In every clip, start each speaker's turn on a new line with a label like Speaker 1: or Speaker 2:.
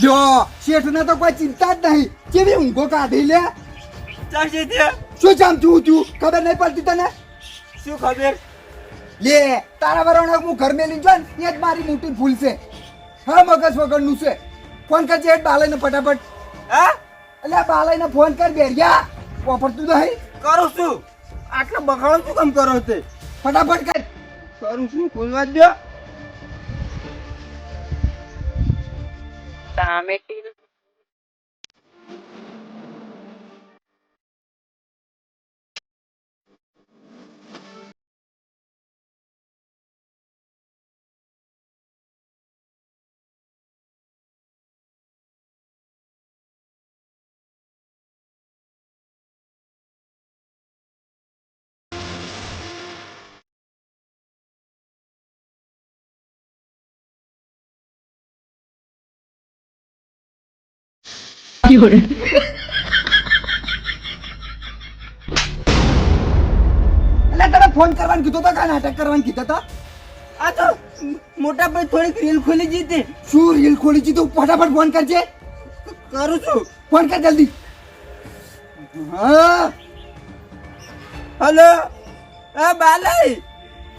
Speaker 1: જો શેઠને તો કોઈ ચિંતા જ નહીં. કેવી ઊંઘો કાઢી લે.
Speaker 2: ચાલશે ત્યાં
Speaker 1: શું જામ થયું ખબર નહીં પડતી તને?
Speaker 2: શું ખબર?
Speaker 1: લે તારા વરણ હું ઘર મેલી જો ને એ જ મારી મોટી ભૂલ છે. હા મગજ વગરનું છે. ફોન કરજે હેડ બાલાઈને ફટાફટ.
Speaker 2: હા
Speaker 1: એટલે બાલાઈને ફોન કર બેરિયા. વાપરતું નહીં.
Speaker 2: કરું છું. આટલો બગાડો શું કામ કરો તે?
Speaker 1: ફટાફટ કર.
Speaker 2: કરું છું. ખોલવા દો. ટામેટી
Speaker 1: એટલે તને ફોન કરવાનું કીધું તો કા નાટક કરવાનું કીધું તો?
Speaker 2: આ તો મોટા ભાઈ થોડીક રીલ ખોલી જીતી.
Speaker 1: શું રીલ ખોલી દીધું? ફટાફટ ફોન કરજે.
Speaker 2: કરું છું.
Speaker 1: ફોન કર જલ્દી. હા
Speaker 2: હલો હા બાલાઈ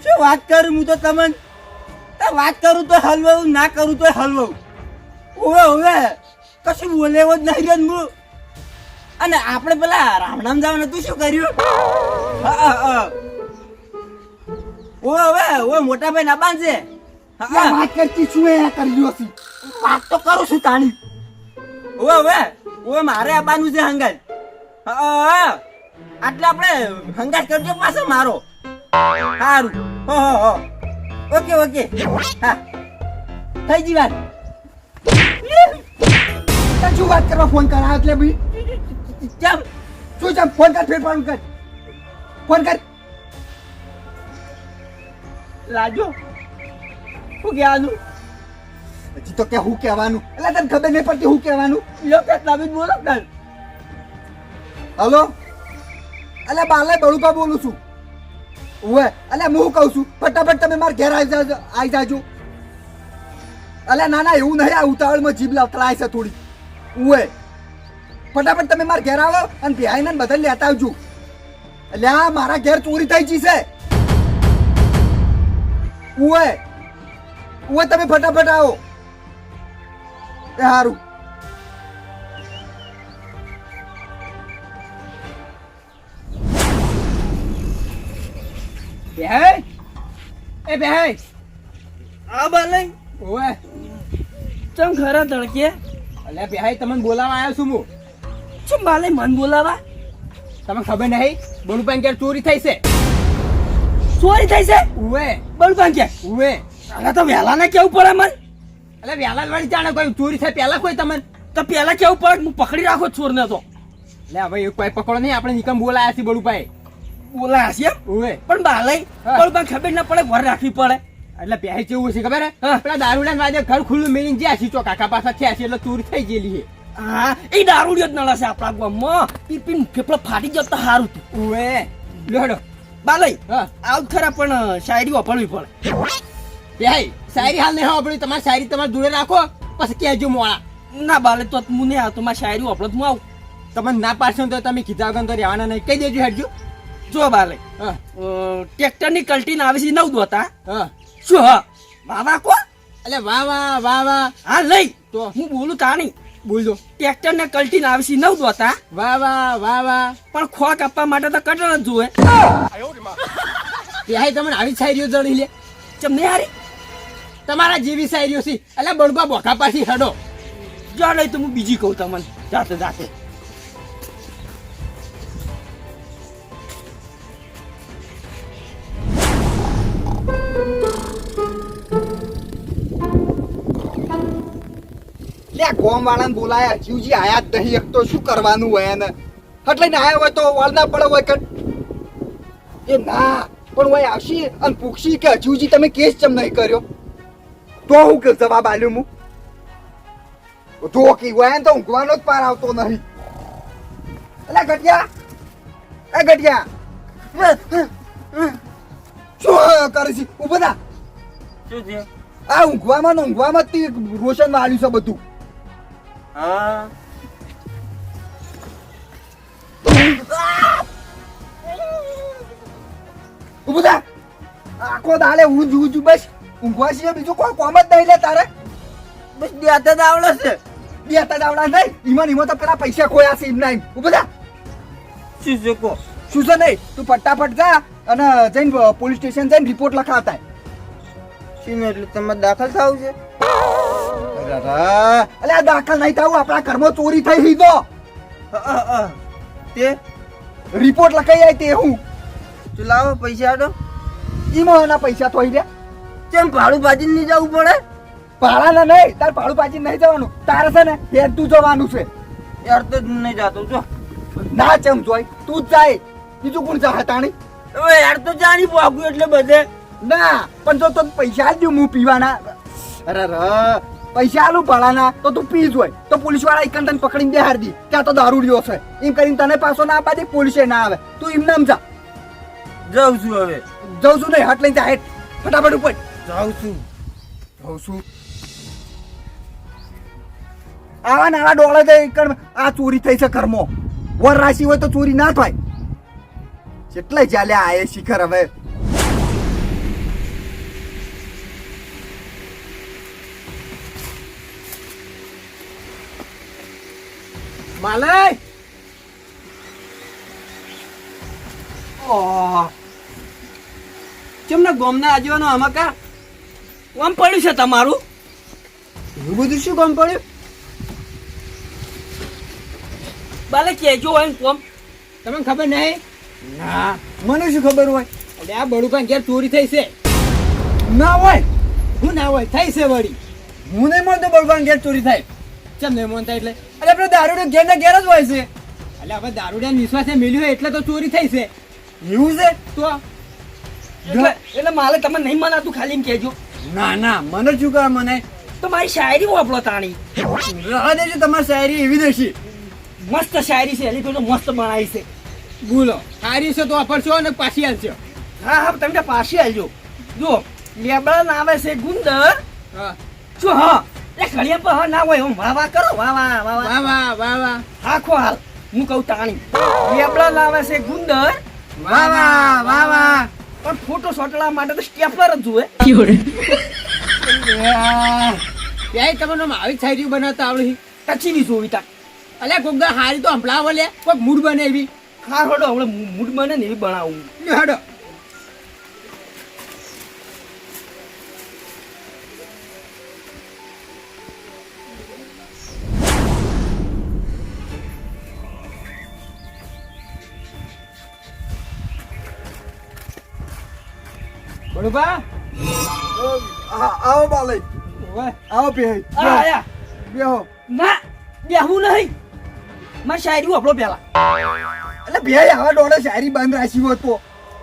Speaker 2: શું વાત કરું હું તો તમને વાત કરું તો હલવાવું ના કરું તો હલવાવું. ઓવે ઓવે કશું બોલે એવો જ નહીં રહ્યો હું. અને આપણે પેલા રામનામ જવાનું તું શું કર્યું? ઓવે ઓવે ઓવે મોટા ભાઈ ના બાંધશે.
Speaker 1: વાત કરતી શું એ કર્યું હશે?
Speaker 2: વાત તો કરું છું તાણી. ઓવે ઓવે ઓવે મારે આબાનું છે હંગાત. આટલે આપણે હંગાત કરજો પાછો મારો. સારું હો હો હો ઓકે ઓકે હા થઈ ગઈ વાત.
Speaker 1: શું વાત કરવા ફોન કર? એટલે ભાઈ
Speaker 2: ચાલ
Speaker 1: શું ચાલ ફોન કર. ફેર ફોન કર. ફોન કર.
Speaker 2: લાજો શું કહેવાનું?
Speaker 1: હજી તો કે હું કહેવાનું? એટલે તને ખબર નહીં પડતી હું કહેવાનું?
Speaker 2: લોકો તમે બોલો ને.
Speaker 1: હલો એટલે બાલે બળુપા બોલું છું. ઓવે એટલે હું કહું છું ફટાફટ તમે મારા ઘેર આવી જાજો. એટલે ના ના એવું નહીં. આ ઉતાવળમાં જીભ લતરાય છે થોડી. ઓવે ફટાફટ તમે મારા ઘેર આવો અને બિહાઈને બધા લેતા આવજો. એટલે આ મારા ઘેર ચોરી થઈ ગઈ છે. ઓવે ઓવે તમે ફટાફટ આવો. એ સારું.
Speaker 2: બેહાઈ એ બેહાઈ આ બાલાઈ
Speaker 1: ઓવે
Speaker 2: ચમ ખરા તડકે
Speaker 1: એટલે બેહાઈ તમને બોલાવા આવ્યો છું હું.
Speaker 2: ચમ બાલાઈ મન બોલાવા?
Speaker 1: તમને ખબર નહીં બળુપાન ઘેર ચોરી થઈ છે.
Speaker 2: ચોરી થઈ છે?
Speaker 1: ઓવે
Speaker 2: બળપાન કે
Speaker 1: ઓવે
Speaker 2: આના તો વહેલા ના કેવું પડે મન.
Speaker 1: એટલે વેલા વાળી જાણે કોઈ ચોરી થાય પહેલા કોઈ તમને
Speaker 2: તો પેલા કેવું પડે હું પકડી રાખો ચોર ને તો.
Speaker 1: એટલે હવે કોઈ પકડો નહીં. આપણે નિકમ બોલાયા છે બળુભાઈ.
Speaker 2: બોલાયા છે
Speaker 1: ઓવે
Speaker 2: પણ બાલાઈ
Speaker 1: હા.
Speaker 2: બળપાન ખબર ના પડે ઘર રાખવી પડે.
Speaker 1: એટલે પહેરી કેવું છે ખબર હે?
Speaker 2: હા.
Speaker 1: પેલા દારૂડા વાજે ઘર ખુલ્લું મેલીને જ્યાં છે કાકા પાછા થયા છે એટલે ચોરી થઈ ગયેલી છે.
Speaker 2: હા એ દારૂડિયો જ નળે છે આપણા ગામમાં. પી પી ફેફડો ફાટી જતો તો સારું હતું.
Speaker 1: ઓવે લેડો
Speaker 2: બાલાઈ
Speaker 1: હા
Speaker 2: આવ ખરા પણ શાયરી વાપરવી પડે.
Speaker 1: બેહાઈ શાયરી હાલ નહીં આપણી. તમારી શાયરી તમારે જોડે રાખો પછી કહેજો મોળા.
Speaker 2: ના બાલે તો હું નહીં આવતો. મારી શાયરી વાપરો હું આવું.
Speaker 1: તમને ના પાડશો ને તો તમે કીધા વગર તો રહેવાના નહીં. કહી દેજો હેડજો.
Speaker 2: જો બાલે
Speaker 1: હા
Speaker 2: ટ્રેક્ટરની કલ્ટીન આવે છે 9 દોતા
Speaker 1: હા
Speaker 2: શું હા વાવા કો
Speaker 1: એટલે વાહ વાહ વાહ વાહ.
Speaker 2: હા લઈ
Speaker 1: તો
Speaker 2: હું બોલું તાણી.
Speaker 1: બોલજો.
Speaker 2: ટ્રેક્ટર ને કલ્ટીન આવે છે 9 દોતા
Speaker 1: વાહ વાહ વાહ વાહ.
Speaker 2: પણ ખોક આપવા માટે તો કટર જ જોવે.
Speaker 1: બેહાઈ તમને આવી શાયરીઓ જણી લે.
Speaker 2: ચમ નહીં હારી
Speaker 1: તમારા જેવી શાયરીઓ છે. એટલે બળુબા બોખા પાછી હડો.
Speaker 2: જો નહીં તો હું બીજી કહું તમને જાતે જાતે.
Speaker 1: લે ગોમ વાળાને બોલાયા જીવજી આયા જ નહીં. એક તો શું કરવાનું હોય એને એટલે ને આયા હોય તો વાળના પડે હોય કર. એ ના પણ હોય આવશી અને પૂછશી કે જીવજી તમે કેસ ચમ નહીં કર્યો તો હું કે જવાબ આલ્યો હું તો કી હોય ને તો ઊંઘવાનો જ પાર આવતો નહીં. એટલે ગટિયા એ ગટિયા શું કરે છે? ઉભો થા.
Speaker 2: શું છે?
Speaker 1: આ ઊંઘવામાં ને ઊંઘવામાં જ તે રોશન વાળ્યું છે બધું.
Speaker 2: હા
Speaker 1: ઊભું થા. આખો દાડે ઊંઘ બસ ઊંઘવા સિવાય બીજું કોઈ કોમ જ નહીં લે તારે.
Speaker 2: બસ દેતા જ આવડે છે.
Speaker 1: બે તડાવડા નહીં ઈમો તો પેલા પૈસા ખોયા છે એમના એમ. ઊભું થા.
Speaker 2: શું છે કો?
Speaker 1: શું છે નહીં તું ફટાફટ જા અને જઈને પોલીસ સ્ટેશન જઈને રિપોર્ટ લખાવતા.
Speaker 2: શીમ એટલે તમારે દાખલ થવું છે?
Speaker 1: અલે આ દાખલ નહીં થવું, આપણા ઘરમાં ચોરી થઈ રહી તો
Speaker 2: તે
Speaker 1: રિપોર્ટ લખાઈ જાય તે હું
Speaker 2: તું લાવો પૈસા આડો.
Speaker 1: ઈમો એના પૈસા થોઈ દે.
Speaker 2: કેમ ભાડું ભાજી નહીં જવું પડે?
Speaker 1: ભાડાના નહીં, તાર ભાડું પાછી નહીં જવાનું, તારે છે ને ફેર તું જવાનું છે.
Speaker 2: યાર તો જ નહીં જાતો જો.
Speaker 1: ના ચમ જોઈ તું જ જાય, બીજું કોણ જાય તાણી?
Speaker 2: હવે યાર તો જાણી પાકું એટલે બધે.
Speaker 1: ના પણ જો તો પૈસા જ દઉં હું પીવાના. અરે પૈસા આલું ભાડાના તો તું પી જ હોય તો પોલીસ વાળા એક તને પકડીને બેહાર દી ત્યાં તો દારૂ રહ્યો છે એમ કરીને તને પાછો ના આપવા દે, પોલીસે ના આવે. તું એમ નામ જા.
Speaker 2: જાઉં છું હવે.
Speaker 1: જઉં છું નહીં, હટ લઈને જા, હેઠ ફટાફટ ઉપર
Speaker 2: જાઉં છું.
Speaker 1: જઉં છું. આવા નાના ડોળા જાય આ ચોરી થઈ છે ઘરમાં. વર રાશિ હોય તો ચોરી ના થાય. કેટલાય ચાલ્યા આ શિખર હવે. માલય
Speaker 2: કેમને ગોમના આજવાનો આમાં કા કોમ પડ્યું છે તમારું?
Speaker 1: એવું બધું શું કામ પડ્યું?
Speaker 2: બાલે કેજો હોય ને કોમ. તમને ખબર નહીં?
Speaker 1: ના મને શું ખબર હોય?
Speaker 2: એટલે આ બડુકાન ઘેર ચોરી થઈ છે.
Speaker 1: ના હોય.
Speaker 2: હું ના હોય થઈ છે વળી.
Speaker 1: હું નહીં માનતો બળવાન ઘેર ચોરી થાય.
Speaker 2: ચમ નહીં માનતા એટલે?
Speaker 1: અરે આપણે દારૂ ઘેર ના ઘેર જ હોય છે.
Speaker 2: એટલે હવે દારૂડિયા વિશ્વાસે મેલ્યું એટલે તો ચોરી થઈ છે.
Speaker 1: એવું છે?
Speaker 2: તો એટલે માલે તમે નહીં મનાતું ખાલી એમ કહેજો.
Speaker 1: ના ના મને શું કહે મને
Speaker 2: તો મારી શાયરી વાપરો તાણી.
Speaker 1: રહા દેજો, તમારી શાયરી એવી દેશી
Speaker 2: મસ્ત શાયરી છે, એની તો મસ્ત બનાવી છે. બોલો શાયરી છે તો વાપરશો ને પાછી આલશો? હા હા તમે પાછી આલજો. જો લેબડા ના આવે છે ગુંદર. શું હા એ ઘડિયા પર હા ના હોય વાહ વાહ કરો, વાહ વાહ વાહ વાહ વાહ વાહ વાહ. હાખો હાલ હું કહું તાણી. લેબડા ના આવે છે ગુંદર,
Speaker 1: વાહ વાહ વાહ વાહ.
Speaker 2: પણ ફોટો સોટલા માટે તો સ્ટેપલર જ જુએ.
Speaker 3: ત્યાં તમને આવી શાયરી બનાવતા આવડી?
Speaker 2: ટચીની જોવી તાક.
Speaker 3: અલ્યા કોક દા હારી તો હંભળાવો લે, કોક મૂડ બને એવી.
Speaker 2: હા હડો હવે મૂડ બને ને એવી બનાવું.
Speaker 3: હેડો. બડુબા
Speaker 1: આવો બાલય,
Speaker 3: ઓય
Speaker 1: આવો પે
Speaker 2: આયા
Speaker 1: બેહો.
Speaker 2: ના બેહું નહીં, મારી શાયરી વાપરો પેલા.
Speaker 1: એટલે બે આવા ડોળે શાયરી બંધ રાખી હોત તો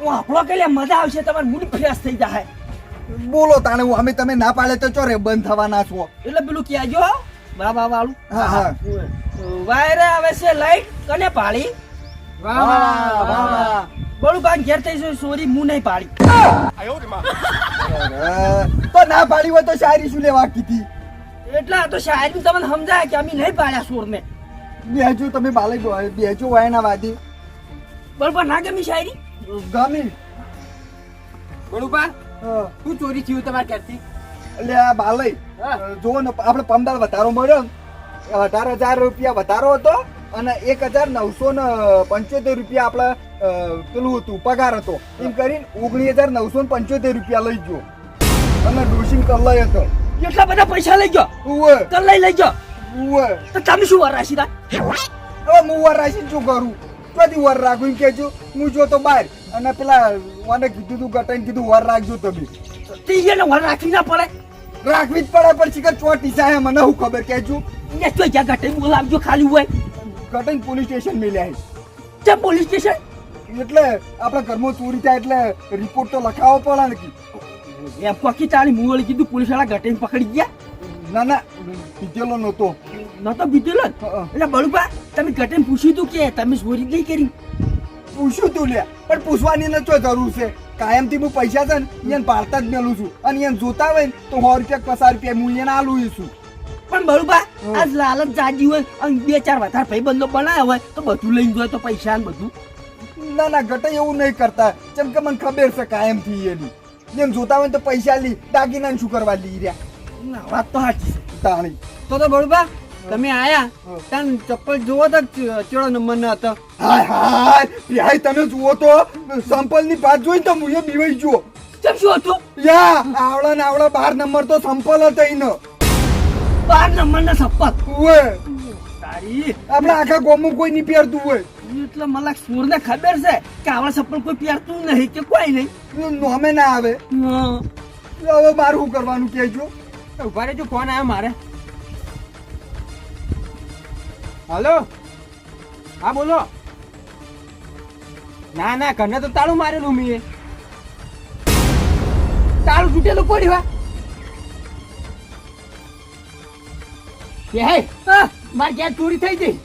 Speaker 2: વાપરો કે મજા આવશે, તમારે મૂડ ફ્રેશ થઈ જાય.
Speaker 1: બોલો તાણે હું અમે તમે ના પાડે તો ચોરે બંધ થવાના છો.
Speaker 2: એટલે પેલું કહેજો વાહ વાહ વાળું.
Speaker 1: હા હા
Speaker 2: વાયરે આવે છે લાઈટ કને પાડી.
Speaker 3: વાહ વાહ વાહ વાહ.
Speaker 2: બળું બાન ઘેર થઈ છે સોરી હું નહીં પાડી.
Speaker 1: તો ના પાડી હોય તો શાયરી શું લેવા કીધી?
Speaker 2: એટલે આ તો શાયરી તમને સમજાય કે અમે નહીં પાડ્યા સોરને.
Speaker 1: બેજો તમે બાલય બેજો વાયના વાદી
Speaker 2: બરોબર ના ગમી શાયરી?
Speaker 1: ગમી.
Speaker 3: બડુબા શું ચોરી થયું તમારે ઘરથી?
Speaker 1: એટલે આ બાલય જો ને આપણે પમદાર વધારો મળ્યો, 18,000 રૂપિયા વધારો હતો અને 1,975 રૂપિયા આપણે પેલું હતું પગાર હતો. એમ કરીને 19,975 રૂપિયા લઈ ગયો અને ડોશીન કલાઈ હતો.
Speaker 2: એટલા બધા પૈસા લઈ ગયો?
Speaker 1: ઉવે
Speaker 2: કલ લઈ ગયો
Speaker 1: ઉવે.
Speaker 2: તો તમે શું વાર રાશી તા?
Speaker 1: હવે હું વર રાખીને શું કરું? કદી વર રાખું એમ કેજો. હું જો તો બહાર અને પેલા મને કીધું તું ગટાઈને કીધું વર રાખજો તમે.
Speaker 2: તીજે વાર રાખી ના પડે?
Speaker 1: રાખવી જ પડે પણ શિખર ચોટી સાહે મને શું ખબર કેજો.
Speaker 2: ને તો જ્યાં ઘટે બોલાવજો ખાલી હોય.
Speaker 1: ગટાઈને પોલીસ સ્ટેશન મેલ્યા
Speaker 2: ચમ પોલીસ સ્ટેશન?
Speaker 1: એટલે આપણા ઘરમાં ચોરી થાય એટલે રિપોર્ટ તો લખાવવો પડે ને કી.
Speaker 2: એમ કોકી તાળી મુવળી કીધું પોલીસ વાળા ઘટે પકડી ગયા.
Speaker 1: ના ના પીધેલો નતો.
Speaker 2: નતો બીતેલો ને? એટલે બળુપા તમે ઘટે પૂછ્યું તું કે તમે ચોરી નહીં કરી?
Speaker 1: પૂછ્યું તું લે પણ પૂછવાની ને શું જરૂર છે? કાયમથી હું પૈસા છે ને એને પાડતા જ મેલું છું અને એને જોતા હોય ને તો 100 રૂપિયા 50 રૂપિયા હું એને આલું છું.
Speaker 2: પણ બળુબા
Speaker 1: હમ.
Speaker 2: આજ લાલચ જાજી હોય અને 2-4 વધારે ભાઈબંધો બનાવ્યા હોય તો બધું લઈને જાય તો પૈસા ને બધું.
Speaker 1: ના ના ગટે એવું નહીં કરતા જેમ કે મને ખબર છે કાયમ થી એની જેમ જોતા હોય તો પૈસા લી દાગીના શું કરવા લઈ રહ્યા
Speaker 2: ના, વાત તો સાચી છે.
Speaker 1: તાણી
Speaker 3: તો બળુબા તમે આયા
Speaker 1: હા.
Speaker 3: તાન ચપ્પલ જોવો તો ચેડો નંબર ના હતો.
Speaker 1: હાય હાય પિહાઈ તમે જુઓ તો સંપલ ની વાત જોઈ તો મુએ બીવાઈ ગયો
Speaker 2: કેમ શું હતું?
Speaker 1: યા આવડા ને આવડા 12 નંબર તો સંપલ હતો એનો
Speaker 2: 12 નંબરના શપથ.
Speaker 1: ઓય
Speaker 2: તારી
Speaker 1: આપણે આખા ગોમમાં કોઈ નહીં પહેરતું હોય
Speaker 2: એટલે મને સુરને ખબર છે કે આવડા ચપ્પલ કોઈ પહેરતું નહીં કે કોઈ નહીં.
Speaker 1: નોમે ના આવે
Speaker 2: હા.
Speaker 1: હવે મારું શું કરવાનું કહેજો
Speaker 3: ઉભા રહેજો, ફોન આવ્યો મારે. હલો, હા બોલો. ના ના, ઘરને તો તાળું મારેલું મેં. તાળું તૂટેલું પડ્યું હા.
Speaker 2: એ હે, હા, મારી ક્યાં ચોરી થઈ ગઈ.